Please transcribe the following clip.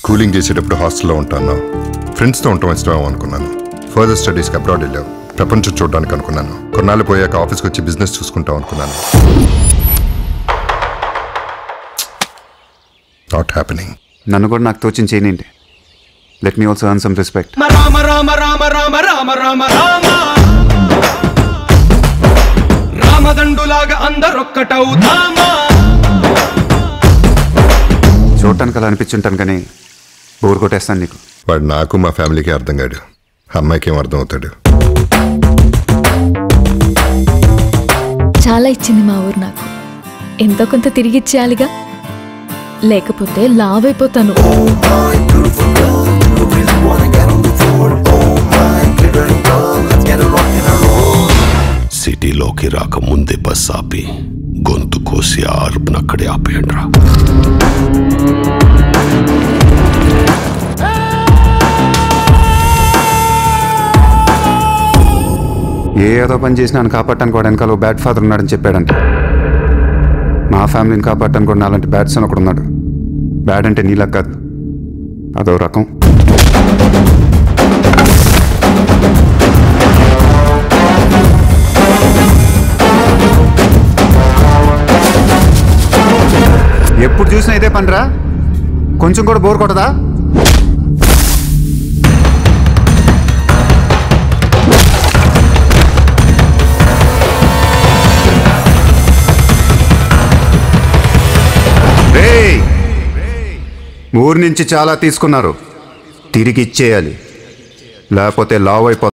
Schooling చేసేటప్పుడు హాస్టల్లో ఉంటాను. ఫ్రెండ్స్తో ఉండటం ఇష్టం అనుకున్నాను. ఫర్దర్ స్టడీస్కి అబ్రాడ్ వెళ్ళావు. ప్రపంచం చూడడానికి అనుకున్నాను. కొన్నాళ్ళు పోయాక ఆఫీస్కి వచ్చి బిజినెస్ చూసుకుంటాం అనుకున్నాను. Not happening. నన్ను కూడా నాకు తోచిన చేయనండి. Let me also earn some respect. Rama Rama Rama Rama Rama Rama Rama రామదండులాగా అందరొక్కటవుతామా. చూడటానికి అలా అనిపించుంటాను కానీ బోర్ కొట్టేస్తాను నీకు. వాడు నాకు మా ఫ్యామిలీకి అర్థం కాడు. అమ్మాయికి ఏం అర్థం అవుతాడు? చాలా ఇచ్చింది మా ఊరు నాకు. ఎంతో కొంత తిరిగి ఇచ్చేయాలిగా, లేకపోతే లావ్ అయిపోతాను. సిటీలోకి రాకముందే బస్ ఆపి గొంతు కోసి ఆ అరుపునక్కడే ఆపేయండి రా. ఏదో పని చేసి నన్ను కాపాడటానికి వాడు వెనకాల బ్యాడ్ ఫాదర్ ఉన్నాడని చెప్పాడంట. మా ఫ్యామిలీని కాపాడటానికి కూడా నాలాంటి బ్యాడ్ సన్ ఒకడు ఉన్నాడు. బ్యాడ్ అంటే నీలా కాదు, అదో రకం. ఎప్పుడు చూసినా ఇదే పనిరా. కొంచెం కూడా బోర్ కొట్టదా? ఊరి నుంచి చాలా తీసుకున్నారు, తిరిగి ఇచ్చేయాలి, లేకపోతే లావ్ అయిపోతుంది.